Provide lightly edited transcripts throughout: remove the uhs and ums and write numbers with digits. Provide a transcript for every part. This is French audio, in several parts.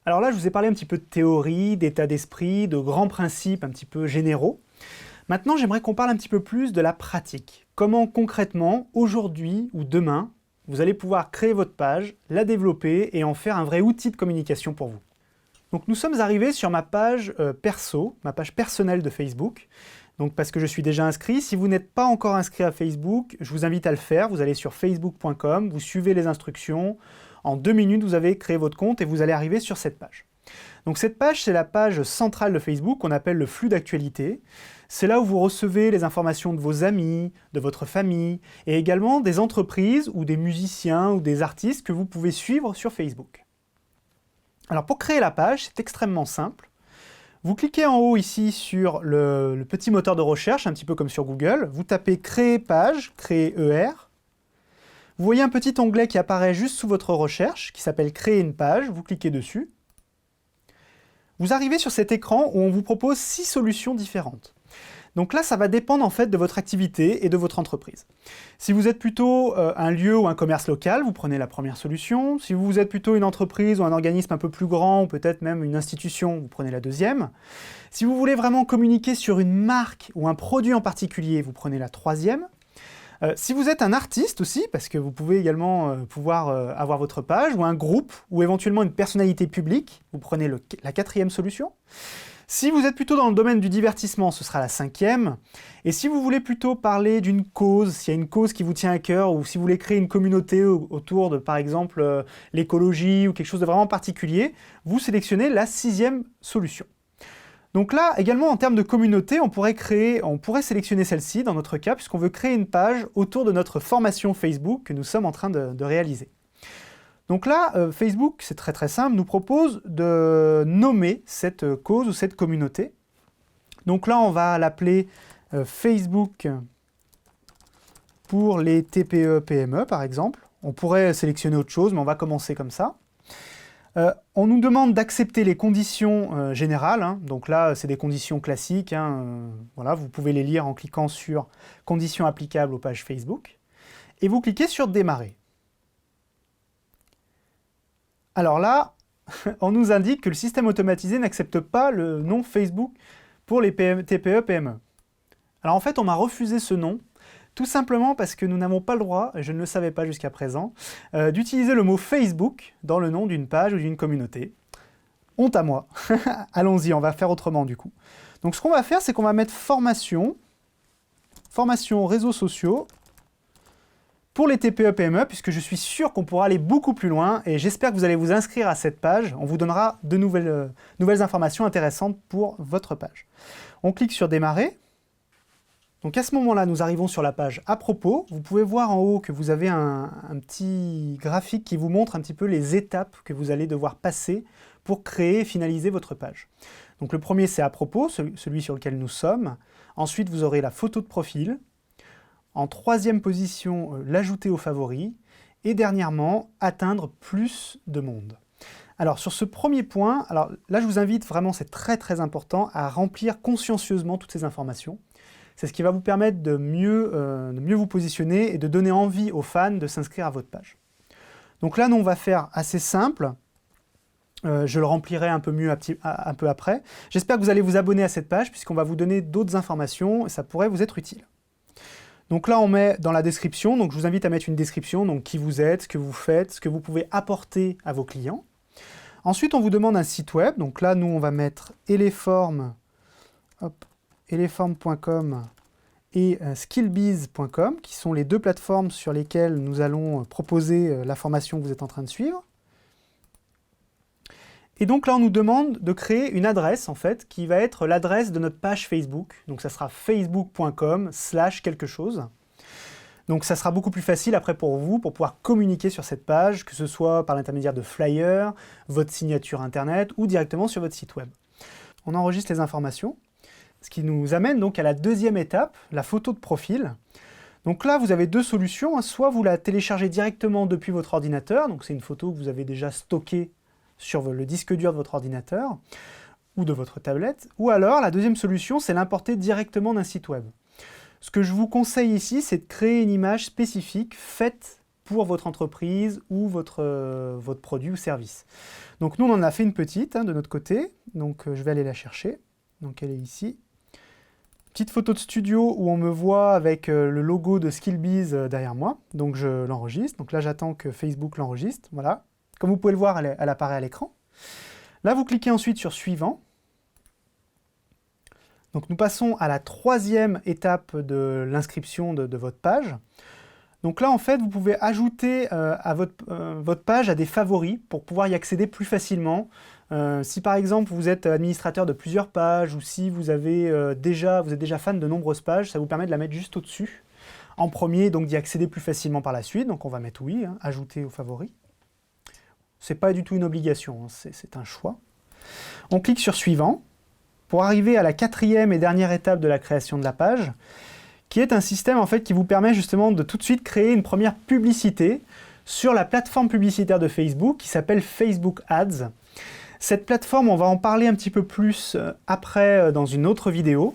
Alors là, je vous ai parlé un petit peu de théorie, d'état d'esprit, de grands principes un petit peu généraux. Maintenant, j'aimerais qu'on parle un petit peu plus de la pratique. Comment concrètement, aujourd'hui ou demain, vous allez pouvoir créer votre page, la développer et en faire un vrai outil de communication pour vous. Donc nous sommes arrivés sur ma page perso, ma page personnelle de Facebook. Donc parce que je suis déjà inscrit, si vous n'êtes pas encore inscrit à Facebook, je vous invite à le faire. Vous allez sur facebook.com, vous suivez les instructions. En 2 minutes, vous avez créé votre compte et vous allez arriver sur cette page. Donc cette page, c'est la page centrale de Facebook qu'on appelle le flux d'actualité. C'est là où vous recevez les informations de vos amis, de votre famille, et également des entreprises ou des musiciens ou des artistes que vous pouvez suivre sur Facebook. Alors pour créer la page, c'est extrêmement simple. Vous cliquez en haut ici sur le petit moteur de recherche, un petit peu comme sur Google. Vous tapez « Créer page », « Créer ER ». Vous voyez un petit onglet qui apparaît juste sous votre recherche, qui s'appelle « Créer une page ». Vous cliquez dessus. Vous arrivez sur cet écran où on vous propose 6 solutions différentes. Donc là, ça va dépendre en fait de votre activité et de votre entreprise. Si vous êtes plutôt un lieu ou un commerce local, vous prenez la première solution. Si vous êtes plutôt une entreprise ou un organisme un peu plus grand, ou peut-être même une institution, vous prenez la deuxième. Si vous voulez vraiment communiquer sur une marque ou un produit en particulier, vous prenez la troisième. Si vous êtes un artiste aussi, parce que vous pouvez également avoir votre page, ou un groupe, ou éventuellement une personnalité publique, vous prenez la quatrième solution. Si vous êtes plutôt dans le domaine du divertissement, ce sera la cinquième. Et si vous voulez plutôt parler d'une cause, s'il y a une cause qui vous tient à cœur, ou si vous voulez créer une communauté autour de, par exemple, l'écologie ou quelque chose de vraiment particulier, vous sélectionnez la 6e solution. Donc là, également en termes de communauté, on pourrait sélectionner celle-ci dans notre cas, puisqu'on veut créer une page autour de notre formation Facebook que nous sommes en train de réaliser. Donc là, Facebook, c'est très très simple, nous propose de nommer cette cause ou cette communauté. Donc là, on va l'appeler Facebook pour les TPE-PME, par exemple. On pourrait sélectionner autre chose, mais on va commencer comme ça. On nous demande d'accepter les conditions générales, hein. Donc là, c'est des conditions classiques, hein. Voilà, vous pouvez les lire en cliquant sur « Conditions applicables aux pages Facebook ». Et vous cliquez sur « Démarrer ». Alors là, on nous indique que le système automatisé n'accepte pas le nom Facebook pour les TPE-PME. Alors en fait, on m'a refusé ce nom, tout simplement parce que nous n'avons pas le droit, et je ne le savais pas jusqu'à présent, d'utiliser le mot Facebook dans le nom d'une page ou d'une communauté. Honte à moi. Allons-y, on va faire autrement du coup. Donc ce qu'on va faire, c'est qu'on va mettre formation réseaux sociaux, pour les TPE-PME, puisque je suis sûr qu'on pourra aller beaucoup plus loin, et j'espère que vous allez vous inscrire à cette page. On vous donnera de nouvelles informations intéressantes pour votre page. On clique sur « Démarrer ». Donc à ce moment-là, nous arrivons sur la page « À propos ». Vous pouvez voir en haut que vous avez un petit graphique qui vous montre un petit peu les étapes que vous allez devoir passer pour créer et finaliser votre page. Donc le premier, c'est « À propos », celui sur lequel nous sommes. Ensuite, vous aurez la photo de profil. En 3e position, l'ajouter aux favoris. Et dernièrement, atteindre plus de monde. Alors sur ce premier point, alors là je vous invite vraiment, c'est très très important, à remplir consciencieusement toutes ces informations. C'est ce qui va vous permettre de mieux vous positionner et de donner envie aux fans de s'inscrire à votre page. Donc là, nous, on va faire assez simple. Je le remplirai un peu mieux un peu après. J'espère que vous allez vous abonner à cette page puisqu'on va vous donner d'autres informations et ça pourrait vous être utile. Donc là, on met dans la description, donc je vous invite à mettre une description, donc qui vous êtes, ce que vous faites, ce que vous pouvez apporter à vos clients. Ensuite, on vous demande un site web, donc là, nous, on va mettre eleform.com et skillbiz.com, qui sont les 2 plateformes sur lesquelles nous allons proposer la formation que vous êtes en train de suivre. Et donc là, on nous demande de créer une adresse, en fait, qui va être l'adresse de notre page Facebook. Donc ça sera facebook.com/quelque chose. Donc ça sera beaucoup plus facile après pour vous, pour pouvoir communiquer sur cette page, que ce soit par l'intermédiaire de flyers, votre signature internet ou directement sur votre site web. On enregistre les informations, ce qui nous amène donc à la 2e étape, la photo de profil. Donc là, vous avez 2 solutions, hein. Soit vous la téléchargez directement depuis votre ordinateur, donc c'est une photo que vous avez déjà stockée sur le disque dur de votre ordinateur ou de votre tablette, ou alors la 2e solution, c'est l'importer directement d'un site web. Ce que je vous conseille ici, c'est de créer une image spécifique faite pour votre entreprise ou votre produit ou service. Donc nous, on en a fait une petite de notre côté, donc je vais aller la chercher. Donc elle est ici. Petite photo de studio où on me voit avec le logo de Skillbiz derrière moi, donc je l'enregistre. Donc là, j'attends que Facebook l'enregistre, voilà. Comme vous pouvez le voir, elle apparaît à l'écran. Là, vous cliquez ensuite sur Suivant. Donc nous passons à la troisième étape de l'inscription de votre page. Donc là, en fait, vous pouvez ajouter à votre page à des favoris pour pouvoir y accéder plus facilement. Si par exemple, vous êtes administrateur de plusieurs pages ou si vous êtes déjà fan de nombreuses pages, ça vous permet de la mettre juste au-dessus en premier, donc d'y accéder plus facilement par la suite. Donc on va mettre oui, ajouter aux favoris. C'est pas du tout une obligation, c'est un choix. On clique sur Suivant pour arriver à la quatrième et dernière étape de la création de la page, qui est un système en fait qui vous permet justement de tout de suite créer une première publicité sur la plateforme publicitaire de Facebook qui s'appelle Facebook Ads. Cette plateforme, on va en parler un petit peu plus après dans une autre vidéo.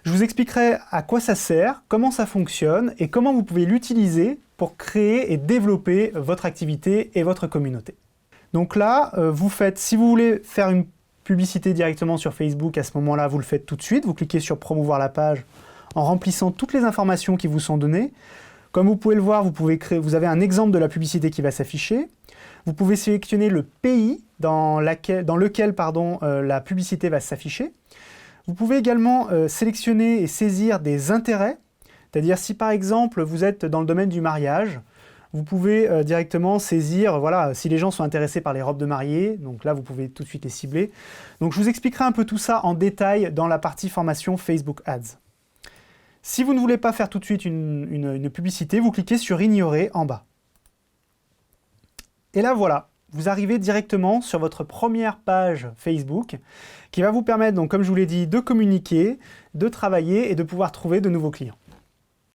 Je vous expliquerai à quoi ça sert, comment ça fonctionne et comment vous pouvez l'utiliser pour créer et développer votre activité et votre communauté. Donc là, si vous voulez faire une publicité directement sur Facebook, à ce moment-là, vous le faites tout de suite. Vous cliquez sur Promouvoir la page en remplissant toutes les informations qui vous sont données. Comme vous pouvez le voir, vous avez un exemple de la publicité qui va s'afficher. Vous pouvez sélectionner le pays dans lequel la publicité va s'afficher. Vous pouvez également sélectionner et saisir des intérêts. C'est-à-dire si par exemple vous êtes dans le domaine du mariage, vous pouvez directement saisir, voilà, si les gens sont intéressés par les robes de mariée, donc là vous pouvez tout de suite les cibler. Donc je vous expliquerai un peu tout ça en détail dans la partie formation Facebook Ads. Si vous ne voulez pas faire tout de suite une publicité, vous cliquez sur Ignorer en bas. Et là voilà, vous arrivez directement sur votre première page Facebook qui va vous permettre, donc, comme je vous l'ai dit, de communiquer, de travailler et de pouvoir trouver de nouveaux clients.